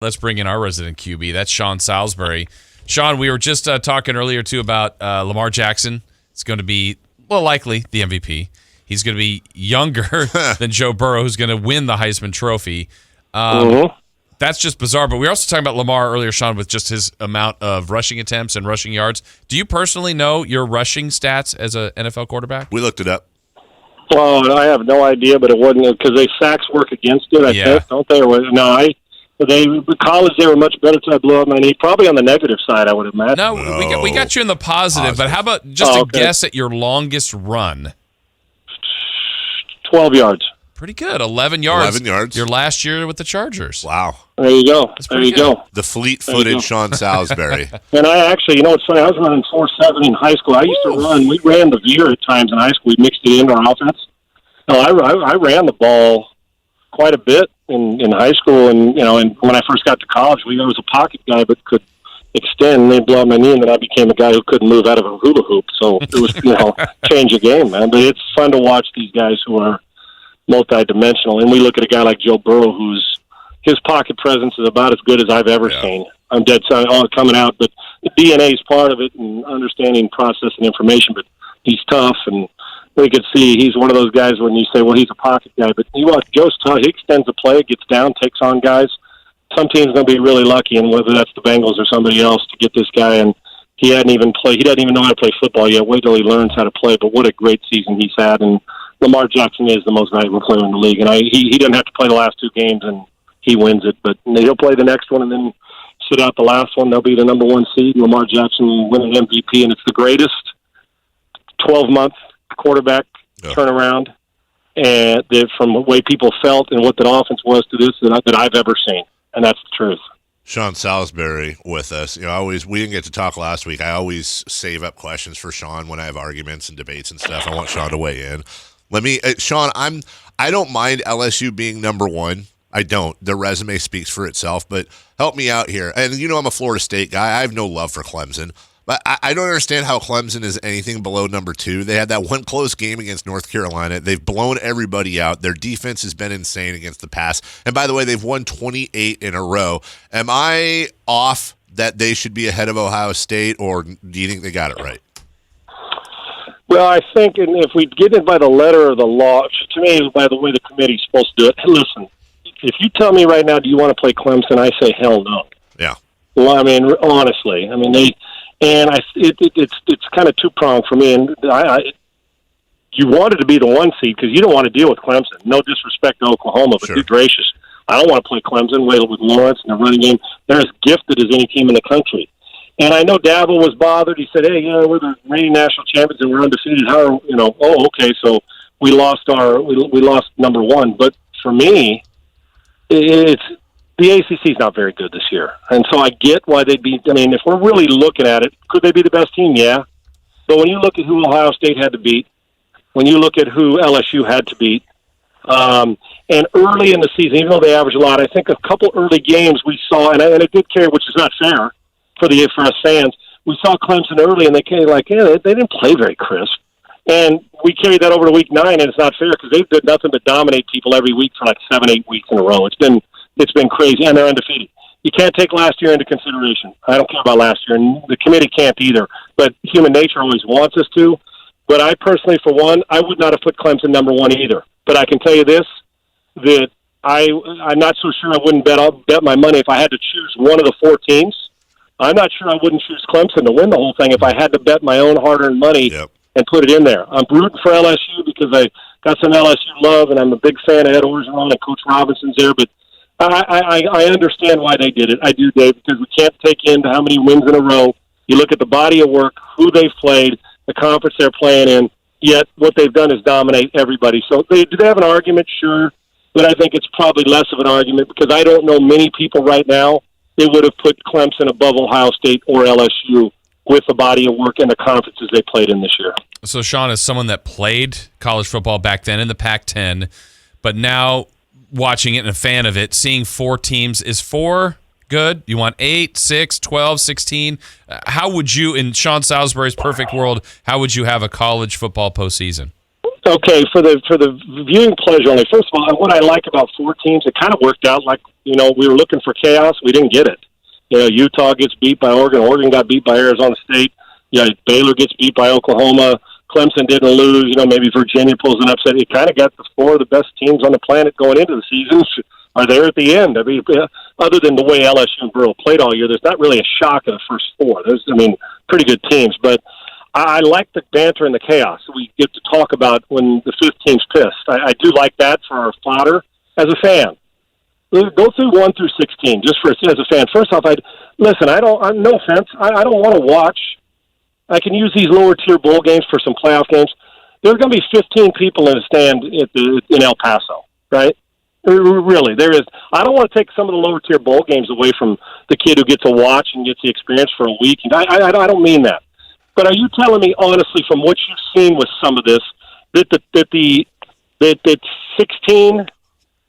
Let's bring in our resident QB. That's Sean Salisbury. Sean, we were just talking earlier, too, about Lamar Jackson. It's going to be, well, likely the MVP. He's going to be younger than Joe Burrow, who's going to win the Heisman Trophy. That's just bizarre. But we were also talking about Lamar earlier, Sean, with just his amount of rushing attempts and rushing yards. Do you personally know your rushing stats as an NFL quarterback? We looked it up. Oh, I have no idea, but it wasn't because they sacks work against it, I think, don't they? College, they were much better until I blew up my knee. Probably on the negative side, I would imagine. No, we got you in the positive, but how about just a guess at your longest run? 12 yards. Pretty good. 11 yards. 11 yards. Your last year with the Chargers. Wow. There you go. There you go. The fleet-footed Sean Salisbury. And I actually, what's funny, I was running 4.7 in high school. I used to run, we ran the veer at times in high school. We mixed it into our offense. No, I ran the ball quite a bit in high school. And, and when I first got to college, I was a pocket guy but could extend and they'd blow my knee, and then I became a guy who couldn't move out of a hula hoop. So it was, change the game, man. But it's fun to watch these guys who are multi-dimensional. And we look at a guy like Joe Burrow, his pocket presence is about as good as I've ever seen. I'm dead sorry, all coming out, but the DNA is part of it and understanding, processing information. But he's tough, and we could see he's one of those guys when you say, well, he's a pocket guy. But you watch Joe's tough. He extends the play, gets down, takes on guys. Some teams are going to be really lucky, and whether that's the Bengals or somebody else, to get this guy. And he hadn't even played. He doesn't even know how to play football yet. Wait till he learns how to play. But what a great season he's had. And Lamar Jackson is the most valuable player in the league. And he doesn't have to play the last two games, and he wins it. But he'll play the next one and then sit out the last one. They'll be the number one seed. Lamar Jackson will win an MVP, and it's the greatest 12-month quarterback turnaround and from the way people felt and what that offense was to this that I've ever seen. And that's the truth. Sean Salisbury with us. We didn't get to talk last week. I always save up questions for Sean when I have arguments and debates and stuff. I want Sean to weigh in. Sean, I don't mind LSU being number one. I don't. The resume speaks for itself, but help me out here. And I'm a Florida State guy. I have no love for Clemson. But I don't understand how Clemson is anything below number two. They had that one close game against North Carolina. They've blown everybody out. Their defense has been insane against the pass. And by the way, they've won 28 in a row. Am I off that they should be ahead of Ohio State, or do you think they got it right? Well, I think if we get it by the letter of the law, to me, by the way the committee's supposed to do it, listen, if you tell me right now, do you want to play Clemson, I say hell no. Yeah. Well, honestly, it's kind of two-pronged for me. And you wanted to be the one seed because you don't want to deal with Clemson. No disrespect to Oklahoma, but be gracious. I don't want to play Clemson, with Lawrence and the running game. They're as gifted as any team in the country. And I know Dabble was bothered. He said, hey, we're the reigning national champions and we're undefeated. Okay, so we lost we lost number one. But for me, it's the ACC is not very good this year. And so I get why they'd be, if we're really looking at it, could they be the best team? Yeah. But when you look at who Ohio State had to beat, when you look at who LSU had to beat, and early in the season, even though they average a lot, I think a couple early games we saw, and it did carry, which is not fair for us fans. We saw Clemson early, and they carried they didn't play very crisp. And we carried that over to week 9, and it's not fair because they've done nothing but dominate people every week for 7-8 weeks in a row. It's been crazy, and they're undefeated. You can't take last year into consideration. I don't care about last year, and the committee can't either. But human nature always wants us to. But I personally, for one, I would not have put Clemson number one either. But I can tell you this, that I'm not so sure I wouldn't bet my money if I had to choose one of the four teams. I'm not sure I wouldn't choose Clemson to win the whole thing if I had to bet my own hard-earned money and put it in there. I'm rooting for LSU because I got some LSU love, and I'm a big fan of Ed Orgeron and Coach Robinson's there. But I understand why they did it. I do, Dave, because we can't take into how many wins in a row. You look at the body of work, who they've played, the conference they're playing in, yet what they've done is dominate everybody. So do they have an argument? Sure. But I think it's probably less of an argument because I don't know many people right now that would have put Clemson above Ohio State or LSU with the body of work and the conferences they played in this year. So, Sean, as someone that played college football back then in the Pac-10, but now watching it and a fan of it, seeing four teams, is 4 good? You want 8, 6, 12, 16? How would you, in Sean Salisbury's perfect world, how would you have a college football postseason? Okay, for the viewing pleasure only. First of all, what I like about 4 teams, it kind of worked out like, we were looking for chaos. We didn't get it. Utah gets beat by Oregon. Oregon got beat by Arizona State. Baylor gets beat by Oklahoma. Clemson didn't lose. Maybe Virginia pulls an upset. You kind of got the 4 of the best teams on the planet going into the season are there at the end. I mean, other than the way LSU and Burrow played all year, there's not really a shock in the first 4. There's, pretty good teams. But I like the banter and the chaos we get to talk about when the 5th team's pissed. I do like that for our fodder as a fan. Go through 1 through 16 just as a fan. First off, no offense. I don't want to watch. I can use these lower tier bowl games for some playoff games. There's going to be 15 people in the stand in El Paso, right? Really, there is. I don't want to take some of the lower tier bowl games away from the kid who gets to watch and gets the experience for a week. And I don't mean that. But are you telling me honestly, from what you've seen with some of this, that 16?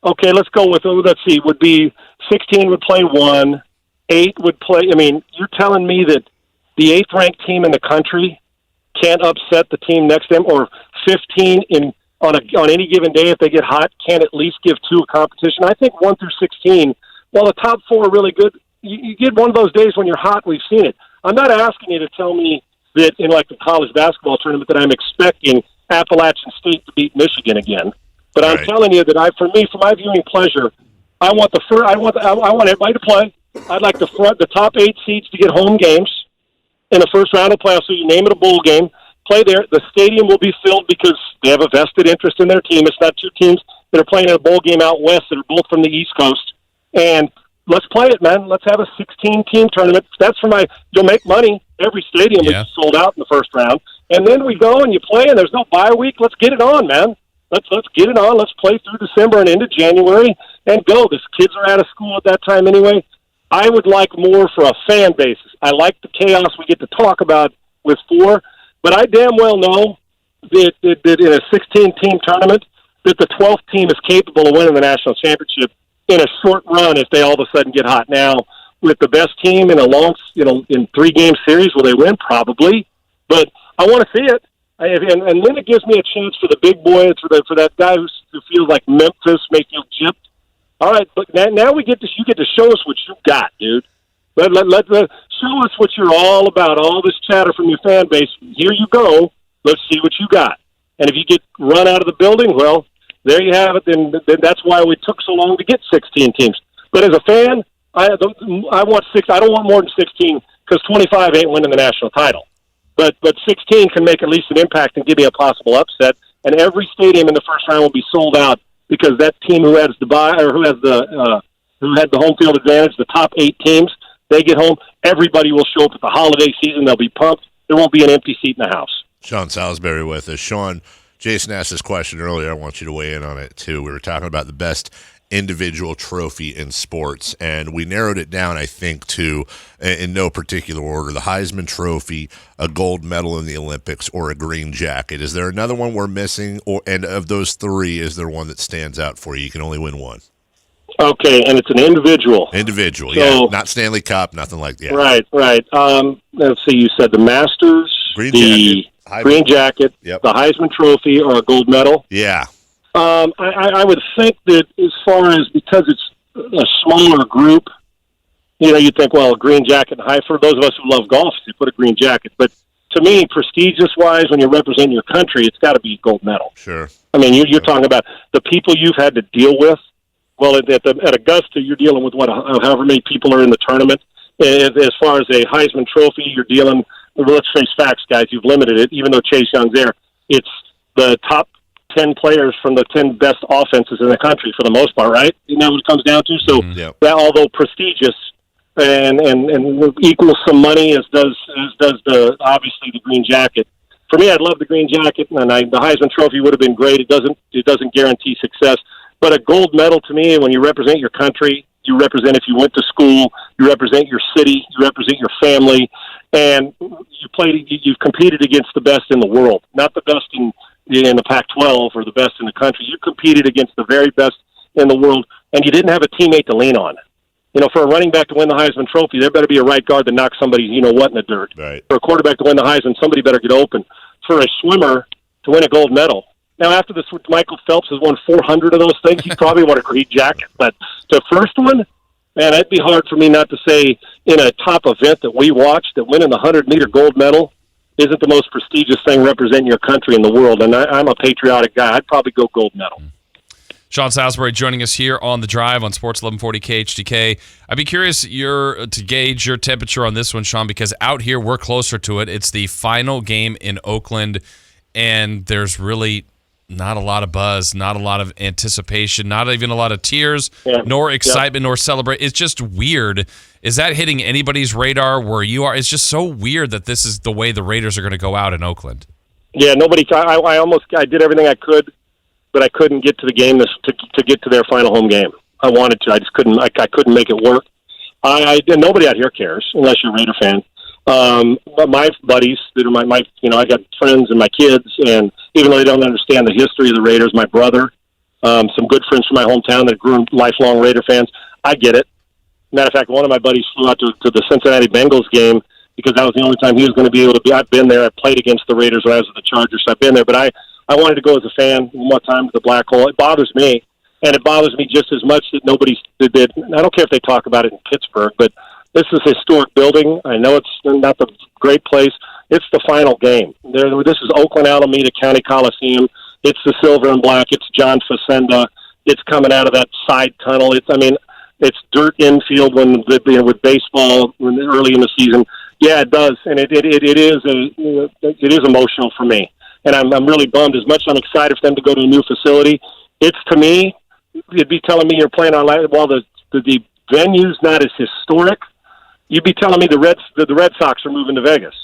Okay, let's go with, let's see, would be 16 would play 1, 8 would play. I mean, you're telling me that the 8th ranked team in the country can't upset the team next to them, or 15 on any given day if they get hot can't at least give 2 a competition? I think 1 through 16, while the top 4 are really good, you get one of those days when you're hot. We've seen it. I'm not asking you to tell me that in like the college basketball tournament that I'm expecting Appalachian State to beat Michigan again. But I'm telling you that for my viewing pleasure, I want I want everybody to play. I'd like the top 8 seeds to get home games in the first round of playoffs. So you name it a bowl game, play there. The stadium will be filled because they have a vested interest in their team. It's not 2 teams that are playing in a bowl game out west that are both from the East Coast. And let's play it, man. Let's have a 16-team tournament. That's you'll make money. Every stadium is sold out in the first round. And then we go and you play, and there's no bye week. Let's get it on, man. Let's get it on. Let's play through December and into January and go. These kids are out of school at that time anyway. I would like more for a fan basis. I like the chaos we get to talk about with 4, but I damn well know that in a 16-team tournament that the 12th team is capable of winning the national championship in a short run if they all of a sudden get hot. Now, with the best team in a long, in 3-game series, will they win? Probably. But I want to see it. And then it gives me a chance for the big boy, for that guy who feels like Memphis may feel gypped. All right, but now you get to show us what you got, dude. Let show us what you're all about. All this chatter from your fan base. Here you go. Let's see what you got. And if you get run out of the building, well, there you have it. Then that's why we took so long to get 16 teams. But as a fan, I want 6. I don't want more than 16 because 25 ain't winning the national title. But 16 can make at least an impact and give me a possible upset. And every stadium in the first round will be sold out because that team who has the home field advantage, the top 8 teams, they get home. Everybody will show up at the holiday season. They'll be pumped. There won't be an empty seat in the house. Sean Salisbury with us. Sean, Jason asked this question earlier. I want you to weigh in on it too. We were talking about the best individual trophy in sports, and we narrowed it down, I think, to, in no particular order, the Heisman Trophy, a gold medal in the Olympics, or a green jacket. Is there another one we're missing? And of those 3, is there one that stands out for you? You can only win one. Okay, and it's an individual. Individual, so, not Stanley Cup, nothing like that. Right. Let's see, you said the Masters, green jacket, yep. The Heisman Trophy, or a gold medal? Yeah. I would think that as far as, because it's a smaller group, you'd think, well, a green jacket, for those of us who love golf, you put a green jacket. But to me, prestigious-wise, when you represent your country, it's got to be a gold medal. Sure. I mean, you're talking about the people you've had to deal with. Well, at Augusta, you're dealing with however many people are in the tournament. As far as a Heisman Trophy, you're dealing, let's face facts, guys, you've limited it, even though Chase Young's there. It's the top 10 players from the 10 best offenses in the country for the most part, right? Isn't that what it comes down to? So that, although prestigious and equals some money, as does obviously the green jacket. For me, I'd love the green jacket, and the Heisman Trophy would have been great. It doesn't guarantee success, but a gold medal to me, when you represent your country, you represent, if you went to school, you represent your city, you represent your family, and you've competed against the best in the world, not the best in the Pac-12 or the best in the country. You competed against the very best in the world, and you didn't have a teammate to lean on. For a running back to win the Heisman Trophy, there better be a right guard that knocks somebody, in the dirt. Right. For a quarterback to win the Heisman, somebody better get open. For a swimmer to win a gold medal, Now, after this, Michael Phelps has won 400 of those things. He probably won a great jacket. But the first one, man, it'd be hard for me not to say in a top event that we watched, that winning the 100-meter gold medal isn't the most prestigious thing representing your country in the world. And I'm a patriotic guy. I'd probably go gold medal. Sean Salisbury joining us here on The Drive on Sports 1140 KHTK. I'd be curious to gauge your temperature on this one, Sean, because out here we're closer to it. It's the final game in Oakland, and there's really not a lot of buzz, not a lot of anticipation, not even a lot of tears, nor excitement, nor celebrate. It's just weird. Is that hitting anybody's radar where you are? It's just so weird that this is the way the Raiders are going to go out in Oakland. Yeah, I did everything I could, but I couldn't get to the game to get to their final home game. I wanted to. I just couldn't. I couldn't make it work. Nobody out here cares unless you're a Raider fan. But my buddies that are my I got friends and my kids, and even though they don't understand the history of the Raiders, my brother, some good friends from my hometown that grew lifelong Raider fans, I get it. Matter of fact, one of my buddies flew out to the Cincinnati Bengals game because that was the only time he was going to be able to be. I've been there. I played against the Raiders when I was with the Chargers, so I've been there. But I wanted to go as a fan one more time to the Black Hole. It bothers me, and it bothers me just as much that nobody did. I don't care if they talk about it in Pittsburgh, but this is a historic building. I know it's not the great place. It's the final game. This is Oakland Alameda County Coliseum. It's the silver and black. It's John Facenda. It's coming out of that side tunnel. It's dirt infield with baseball early in the season. Yeah, it does, and it is emotional for me. And I'm really bummed. As much as I'm excited for them to go to a new facility, it's, to me, you'd be telling me you're playing on while the venue's not as historic. You'd be telling me the Red Sox are moving to Vegas,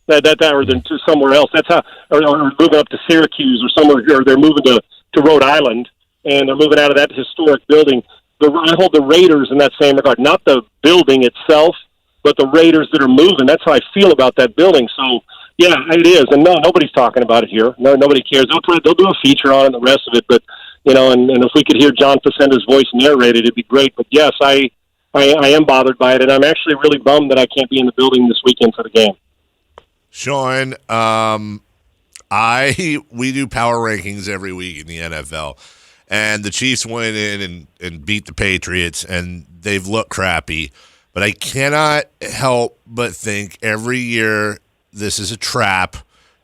or to somewhere else. That's how, or moving up to Syracuse or somewhere, or they're moving to Rhode Island, and they're moving out of that historic building. I hold the Raiders in that same regard, not the building itself, but the Raiders that are moving. That's how I feel about that building. So, yeah, it is. And no, nobody's talking about it here. No, nobody cares. They'll do a feature on it and the rest of it. But, and if we could hear John Facenda's voice narrated, it'd be great. But, yes, I am bothered by it, and I'm actually really bummed that I can't be in the building this weekend for the game. Sean, we do power rankings every week in the NFL. And the Chiefs went in and beat the Patriots, and they've looked crappy. But I cannot help but think every year this is a trap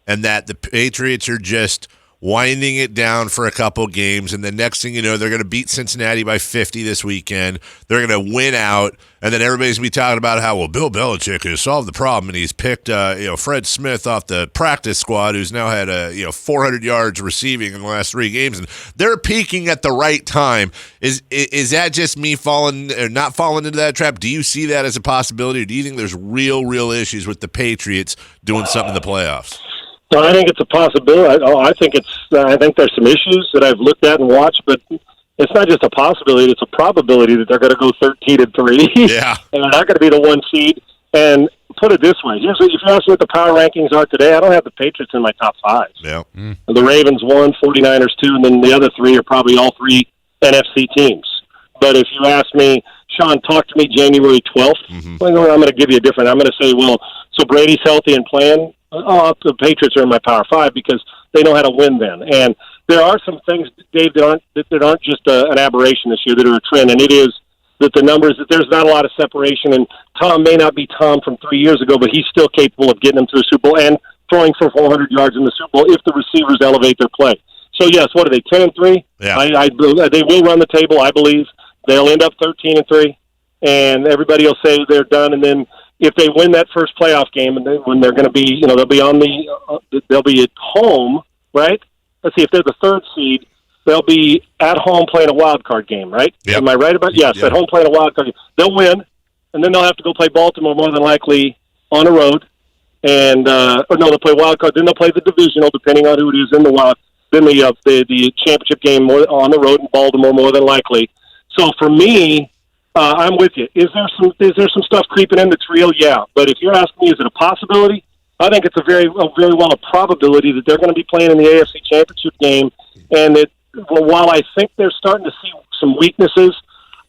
and that the Patriots are just winding it down for a couple games, and the next thing you know, they're going to beat Cincinnati by 50 this weekend. They're going to win out, and then everybody's going to be talking about how, well, Bill Belichick has solved the problem, and he's picked Fred Smith off the practice squad, who's now had 400 yards receiving in the last 3 games, and they're peaking at the right time. Is that just me not falling into that trap? Do you see that as a possibility, or do you think there's real issues with the Patriots doing something in the playoffs? No, I think it's a possibility. I think there's some issues that I've looked at and watched, but it's not just a possibility; it's a probability that they're going to go 13-3. Yeah, and they're not going to be the 1 seed. And put it this way: if you ask me what the power rankings are today, I don't have the Patriots in my top 5. Yeah, The Ravens 1, 49ers 2, and then the other 3 are probably all 3 NFC teams. But if you ask me, Sean, talk to me January 12th. Well, I'm going to give you a different. I'm going to say, well, so Brady's healthy and playing. The Patriots are in my Power 5 because they know how to win then. And there are some things, Dave, that aren't just an aberration this year, that are a trend, and it is that the numbers, that there's not a lot of separation, and Tom may not be Tom from 3 years ago, but he's still capable of getting them to the Super Bowl and throwing for 400 yards in the Super Bowl if the receivers elevate their play. So, yes, what are they, 10-3? Yeah. They will run the table, I believe. They'll end up 13-3, and everybody will say they're done, and then if they win that first playoff game, and when they're going to be, they'll be they'll be at home, right? Let's see, if they're the 3rd seed, they'll be at home playing a wild card game, right? Yep. Am I right about? Yes, at home playing a wild card game. They'll win, and then they'll have to go play Baltimore more than likely on the road, and they'll play wild card. Then they'll play the divisional, depending on who it is in the wild. Then the championship game more on the road in Baltimore more than likely. So for me, I'm with you. Is there some stuff creeping in that's real? Yeah. But if you're asking me, is it a possibility? I think it's a very well a probability that they're going to be playing in the AFC Championship game. And that while I think they're starting to see some weaknesses,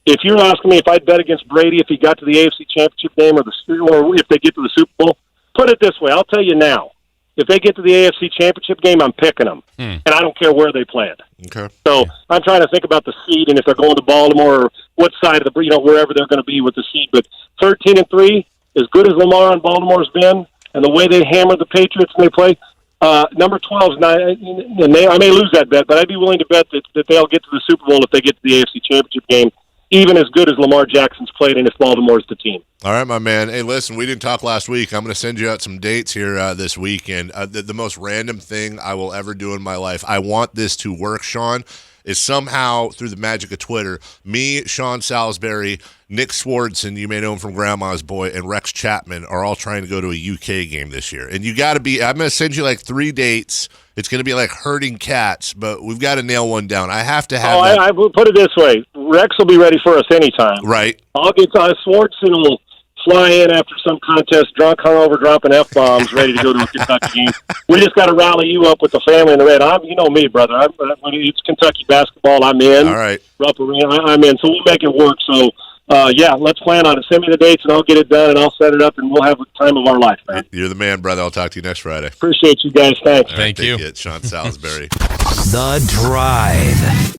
if you're asking me if I'd bet against Brady if he got to the AFC Championship game or if they get to the Super Bowl, put it this way. I'll tell you now. if they get to the AFC Championship game, I'm picking them, and I don't care where they play it. Okay. So I'm trying to think about the seed and if they're going to Baltimore or what side of the wherever they're going to be with the seed. But 13-3, as good as Lamar and Baltimore's been, and the way they hammer the Patriots and they play, number 12 is not. And I may lose that bet, but I'd be willing to bet that they'll get to the Super Bowl if they get to the AFC Championship game, even as good as Lamar Jackson's played and if Baltimore's the team. All right, my man. Hey, listen, we didn't talk last week. I'm going to send you out some dates here this weekend. The most random thing I will ever do in my life, I want this to work, Sean, is somehow through the magic of Twitter, me, Sean Salisbury, Nick Swartzen, you may know him from Grandma's Boy, and Rex Chapman are all trying to go to a UK game this year. And you got to be – I'm going to send you like 3 dates. It's going to be like herding cats, but we've got to nail one down. I have to have I will put it this way. Rex will be ready for us anytime. Right. I'll get Swartzen will fly in after some contest, drunk, hungover, dropping F-bombs, ready to go to a Kentucky game. We just got to rally you up with the family in the red. You know me, brother. It's Kentucky basketball. I'm in. All right. Rupp Arena, I'm in. So we'll make it work. So, let's plan on it. Send me the dates, and I'll get it done, and I'll set it up, and we'll have the time of our life, man. You're the man, brother. I'll talk to you next Friday. Appreciate you guys. Thanks. Thank you. Sean Salisbury. The Drive.